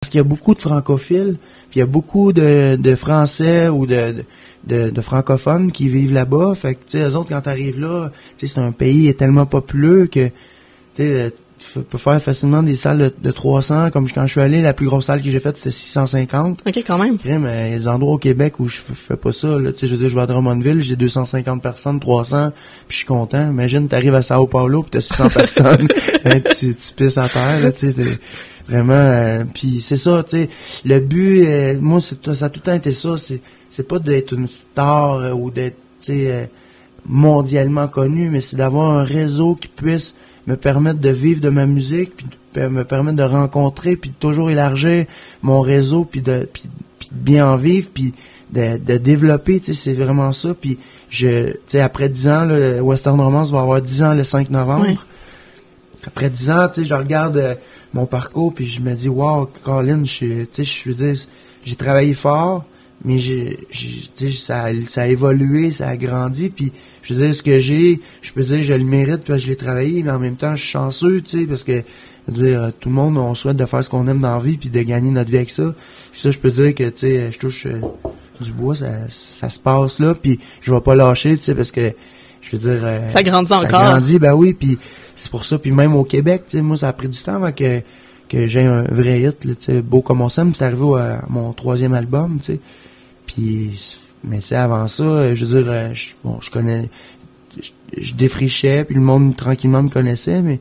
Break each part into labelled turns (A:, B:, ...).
A: Parce qu'il y a beaucoup de francophiles, puis il y a beaucoup de Français ou de francophones qui vivent là-bas. Fait que, tu sais, eux autres, quand t'arrives là, tu sais, c'est un pays tellement populeux que, tu sais, tu peux faire facilement des salles de 300. Comme quand je suis allé, la plus grosse salle que j'ai faite, c'était 650.
B: OK, quand même.
A: Mais il y a des endroits au Québec où je fais pas ça, là. Tu sais, je veux dire, je vais à Drummondville, j'ai 250 personnes, 300, puis je suis content. Imagine, t'arrives à Sao Paulo, puis t'as 600 personnes. Tu pisses à terre, là, tu sais, vraiment, puis c'est ça, tu sais, le but, moi, ça a tout le temps été ça, c'est pas d'être une star ou d'être, tu sais, mondialement connu, mais c'est d'avoir un réseau qui puisse me permettre de vivre de ma musique, puis me permettre de rencontrer, puis de toujours élargir mon réseau, puis de bien en vivre, puis de développer, tu sais, c'est vraiment ça. Puis tu sais, après 10 ans, là, le Western Romance va avoir 10 ans le 5 novembre. Oui. Après 10 ans, tu sais, je regarde mon parcours, puis je me dis, wow, Colin, tu sais, je veux dire, j'ai travaillé fort, mais tu sais, ça a évolué, ça a grandi, puis je veux dire, ce que j'ai, je peux dire, je le mérite parce que je l'ai travaillé, mais en même temps, je suis chanceux, tu sais, parce que, je veux dire, tout le monde, on souhaite de faire ce qu'on aime dans la vie, puis de gagner notre vie avec ça. Puis ça, je peux dire que, tu sais, je touche du bois, ça se passe là, puis je vais pas lâcher, tu sais, parce que, je veux dire,
B: ça grandit encore.
A: Ça grandit, ben oui, puis c'est pour ça, puis même au Québec, tu sais, moi, ça a pris du temps avant que j'ai un vrai hit, tu sais, Beau comme on s'aime, c'est arrivé à mon 3e album, tu sais. Puis, mais c'est avant ça, je veux dire, je défrichais, puis le monde tranquillement me connaissait, mais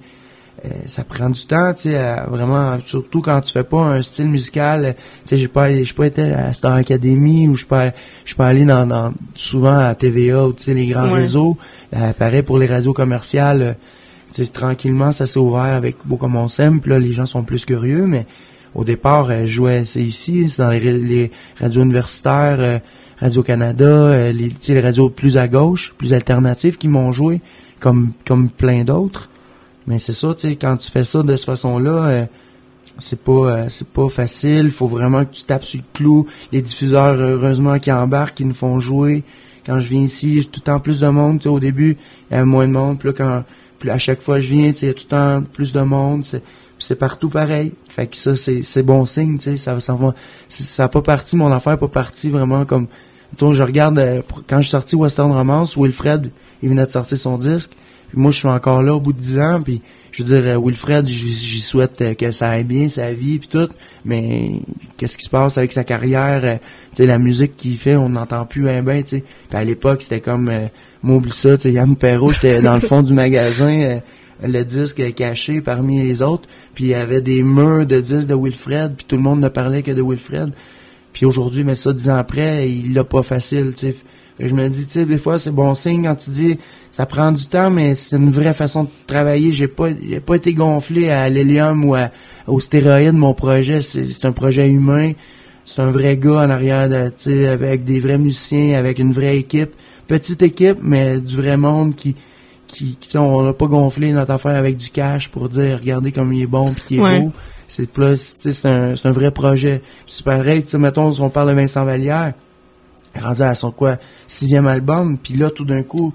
A: ça prend du temps, tu sais, vraiment, surtout quand tu fais pas un style musical, tu sais, j'ai pas été à Star Academy, ou je suis pas allé dans souvent à TVA, ou tu sais, les grands réseaux, pareil pour les radios commerciales, tu sais, tranquillement, ça s'est ouvert avec Beau comme on s'aime, puis là, les gens sont plus curieux, mais au départ, je jouais, c'est ici, c'est dans les radios universitaires, Radio-Canada, les radios plus à gauche, plus alternatives qui m'ont joué, comme plein d'autres. Mais c'est ça, tu sais, quand tu fais ça de cette façon-là, c'est pas facile. Faut vraiment que tu tapes sur le clou. Les diffuseurs, heureusement, qui embarquent, qui nous font jouer. Quand je viens ici, j'ai tout le temps plus de monde. Tu sais, au début, il y avait moins de monde. Puis là, à chaque fois que je viens, tu sais, il y a tout le temps plus de monde. C'est partout pareil. Fait que ça, c'est bon signe, tu sais. Ça a pas parti, mon affaire pas parti vraiment comme... Mettons, je regarde, quand je suis sorti Western Romance, Wilfred, il venait de sortir son disque. Puis moi, je suis encore là au bout de 10 ans. Puis je veux dire, Wilfred, j'y souhaite que ça aille bien, sa vie, puis tout. Mais qu'est-ce qui se passe avec sa carrière? Tu sais, la musique qu'il fait, on n'entend plus ben, tu sais. Puis à l'époque, c'était comme... m'oublie ça, tu sais, Yann Perrault, j'étais dans le fond du magasin... le disque caché parmi les autres, puis il y avait des murs de disques de Wilfred, puis tout le monde ne parlait que de Wilfred. Puis aujourd'hui, mais ça, 10 ans après, il l'a pas facile, tu sais. Je me dis, tu sais, des fois, c'est bon signe quand tu dis, ça prend du temps, mais c'est une vraie façon de travailler. J'ai pas été gonflé à l'hélium ou au stéroïde, mon projet. C'est un projet humain. C'est un vrai gars en arrière, tu sais, avec des vrais musiciens, avec une vraie équipe. Petite équipe, mais du vrai monde qui on n'a pas gonflé notre affaire avec du cash pour dire regardez comme il est bon puis qu'il est beau. C'est plus, tu sais, c'est un vrai projet. Puis c'est pareil, tu sais, mettons, on parle de Vincent Vallière, rendu à son 6e album, puis là tout d'un coup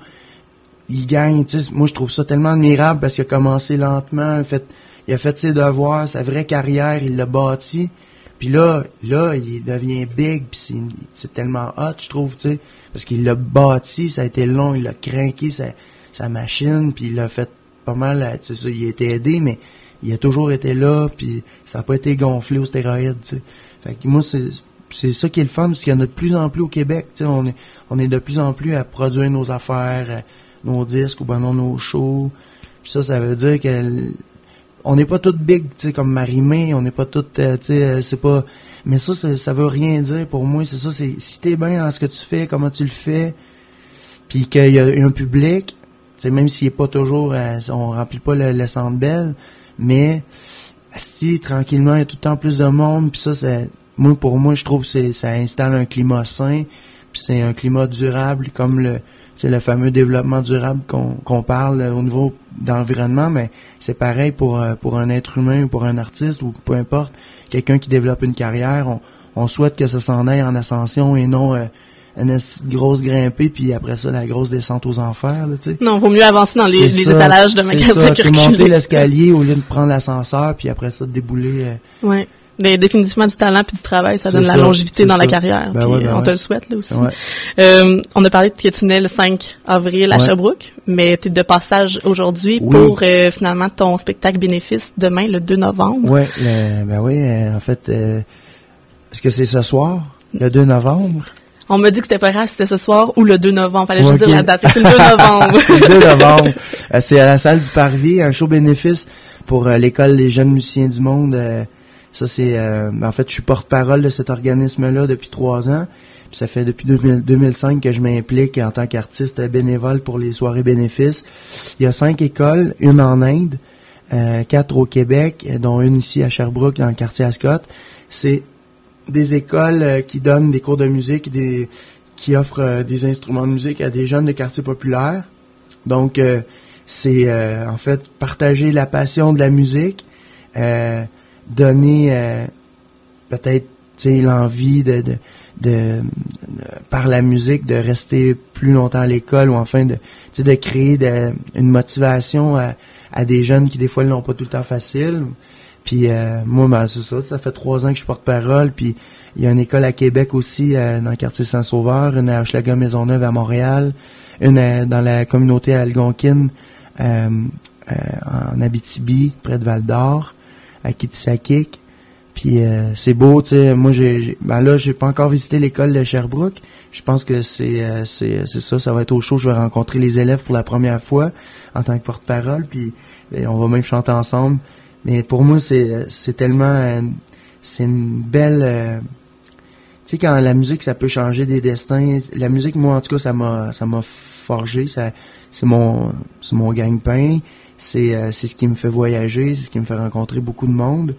A: il gagne, tu sais, moi je trouve ça tellement admirable parce qu'il a commencé lentement, il a fait ses devoirs, sa vraie carrière, il l'a bâti. Puis là il devient big, puis c'est tellement hot, je trouve, tu sais, parce qu'il l'a bâti, ça a été long, il a craqué sa machine, puis il a fait pas mal, tu sais, ça, il a été aidé, mais il a toujours été là, puis ça n'a pas été gonflé aux stéroïdes, tu sais. Fait que moi, c'est ça qui est le fun, parce qu'il y en a de plus en plus au Québec, tu sais, on est de plus en plus à produire nos affaires, nos disques, ou ben non, nos shows. Puis ça veut dire que on n'est pas toutes big, tu sais, comme Marie-Mé, on n'est pas toutes, tu sais, c'est pas... Mais ça veut rien dire pour moi, c'est ça, c'est si t'es bien dans ce que tu fais, comment tu le fais, puis qu'il y a un public, tu sais, même s'il est pas toujours, on remplit pas le Centre Bell, mais si tranquillement il y a tout le temps plus de monde, puis ça pour moi je trouve que ça installe un climat sain, puis c'est un climat durable comme le fameux développement durable qu'on parle au niveau d'environnement, mais c'est pareil pour un être humain ou pour un artiste ou peu importe, quelqu'un qui développe une carrière, on souhaite que ça s'en aille en ascension et non une grosse grimpée, puis après ça, la grosse descente aux enfers, là, tu sais.
B: Non, vaut mieux avancer dans les étalages de magasins que
A: reculer. Monter l'escalier au lieu de prendre l'ascenseur, puis après ça, de débouler.
B: Ouais. Définitivement du talent puis du travail, ça
A: C'est
B: donne la
A: ça,
B: longévité
A: c'est
B: dans la
A: ça.
B: carrière.
A: Ben
B: Puis
A: ouais, ben
B: on te
A: ouais.
B: le souhaite là aussi.
A: Ouais.
B: On a parlé que tu nais le 5 avril à
A: Ouais.
B: Sherbrooke, mais tu es de passage aujourd'hui
A: Oui.
B: pour finalement ton spectacle bénéfice demain, le 2 novembre.
A: Ouais, ben oui, en fait, est-ce que c'est ce soir, le 2 novembre?
B: On m'a dit que c'était pas grave si c'était ce soir ou le 2 novembre. Fallait juste
A: Ok.
B: dire la date. C'est le 2 novembre.
A: C'est le 2 novembre. C'est à la salle du Parvis, un show bénéfice pour l'école des jeunes musiciens du monde. Ça, c'est... en fait, je suis porte-parole de cet organisme-là depuis 3 ans. Puis ça fait depuis 2005 que je m'implique en tant qu'artiste bénévole pour les soirées bénéfices. Il y a 5 écoles, une en Inde, 4 au Québec, dont une ici à Sherbrooke, dans le quartier Ascot. C'est des écoles qui donnent des cours de musique, qui offrent des instruments de musique à des jeunes de quartiers populaires. Donc, c'est en fait partager la passion de la musique, donner peut-être l'envie de par la musique de rester plus longtemps à l'école ou enfin de créer une motivation à des jeunes qui des fois l'ont pas tout le temps facile. Puis moi, ben, c'est ça fait 3 ans que je porte-parole. Puis il y a une école à Québec aussi, dans le quartier Saint-Sauveur, une à Hochelaga-Maisonneuve à Montréal, une dans la communauté Algonquin en Abitibi, près de Val-d'Or, à Kitisakik. Puis c'est beau, tu sais. Moi, j'ai pas encore visité l'école de Sherbrooke. Je pense que c'est ça. Ça va être au show. Je vais rencontrer les élèves pour la première fois en tant que porte-parole. Puis on va même chanter ensemble. Mais pour moi, c'est tellement... c'est une belle... tu sais, quand la musique, ça peut changer des destins. La musique, moi, en tout cas, ça m'a forgé. C'est mon gagne-pain. C'est ce qui me fait voyager. C'est ce qui me fait rencontrer beaucoup de monde.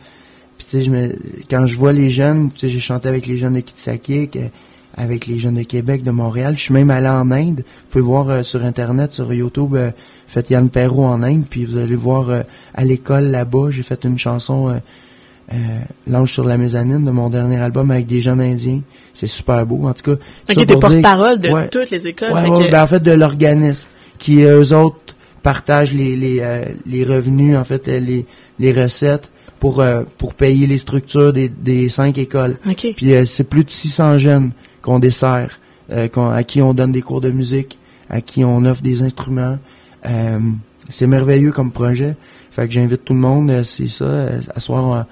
A: Puis, tu sais, quand je vois les jeunes... Tu sais, j'ai chanté avec les jeunes de Kitisakik, avec les jeunes de Québec, de Montréal. Je suis même allé en Inde. Vous pouvez voir sur Internet, sur YouTube... faites Yann Perrault en Inde, puis vous allez voir à l'école là-bas, j'ai fait une chanson L'ange sur la mezzanine de mon dernier album avec des jeunes indiens. C'est super beau, en tout cas.
B: Ok, t'es porte-parole de toutes les écoles.
A: Ouais, ben en fait de l'organisme qui eux autres partagent les revenus, en fait les recettes pour payer les structures des 5 écoles.
B: Okay.
A: Puis c'est plus de 600 jeunes qu'on dessert, à qui on donne des cours de musique, à qui on offre des instruments. C'est merveilleux comme projet. Fait que j'invite tout le monde, c'est ça, à soir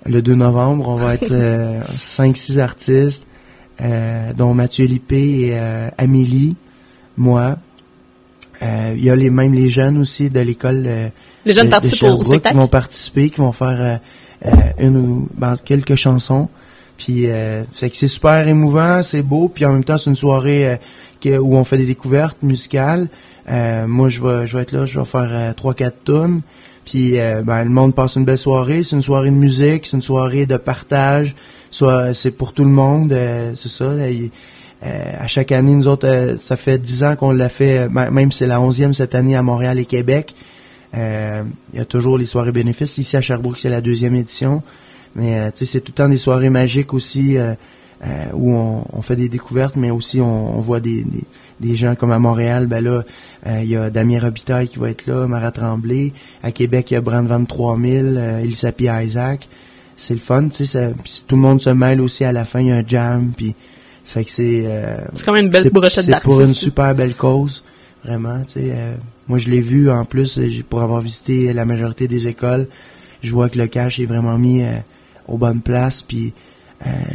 A: le 2 novembre, on va être 5-6 artistes, dont Mathieu Lippé et Amélie, moi. Il y a même les jeunes aussi de l'école
B: les jeunes participent au spectacle?
A: Qui vont participer, qui vont faire quelques chansons. Puis fait que c'est super émouvant, c'est beau, puis en même temps c'est une soirée où on fait des découvertes musicales. Moi je vais être là, je vais faire 3-4 tunes. Puis le monde passe une belle soirée, c'est une soirée de musique, c'est une soirée de partage, c'est pour tout le monde, c'est ça. À chaque année, nous autres, ça fait 10 ans qu'on l'a fait, même c'est la 11e cette année à Montréal et Québec. Il y a toujours les soirées bénéfices. Ici à Sherbrooke, c'est la 2e édition. Mais tu sais, c'est tout le temps des soirées magiques aussi où on fait des découvertes, mais aussi on voit des gens comme à Montréal. Ben là, il y a Damien Robitaille qui va être là, Marat Tremblay. À Québec, il y a Brandvan 3000, Elisa P. Isaac. C'est le fun, tu sais. Tout le monde se mêle aussi à la fin. Il y a un jam, puis fait que c'est
B: quand même une belle brochette d'artistes.
A: C'est pour une super belle cause, vraiment. Tu sais, moi je l'ai vu en plus pour avoir visité la majorité des écoles. Je vois que le cash est vraiment mis aux bonnes places, puis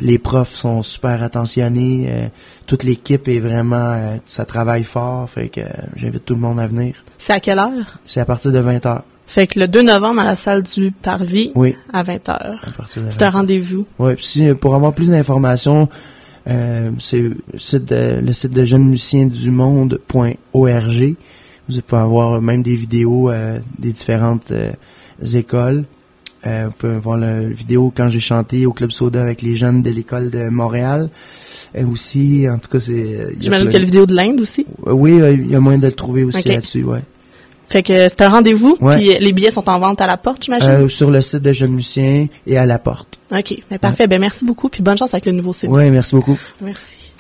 A: les profs sont super attentionnés, toute l'équipe est vraiment, ça travaille fort, fait que j'invite tout le monde à venir.
B: C'est à quelle heure?
A: C'est à partir de 20h.
B: Fait que le 2 novembre à la salle du Parvis,
A: oui,
B: à 20h.
A: À partir de 20h.
B: C'est un rendez-vous.
A: Oui, puis pour avoir plus d'informations, c'est le site de jeunesmusiciensdumonde.org. Vous pouvez avoir même des vidéos des différentes écoles. Vous pouvez voir la vidéo quand j'ai chanté au Club Soda avec les jeunes de l'école de Montréal. Aussi, en tout cas, c'est...
B: J'imagine qu'il y a la vidéo de l'Inde aussi?
A: Oui, il y a moyen de le trouver aussi là-dessus, ouais.
B: Fait que c'est un rendez-vous,
A: ouais.
B: Puis les billets sont en vente à la porte, j'imagine?
A: Sur le site de Jeunes Musiciens et à la porte.
B: OK, mais parfait. Ouais. Ben merci beaucoup, puis bonne chance avec le nouveau CD.
A: Oui, merci beaucoup.
B: Merci.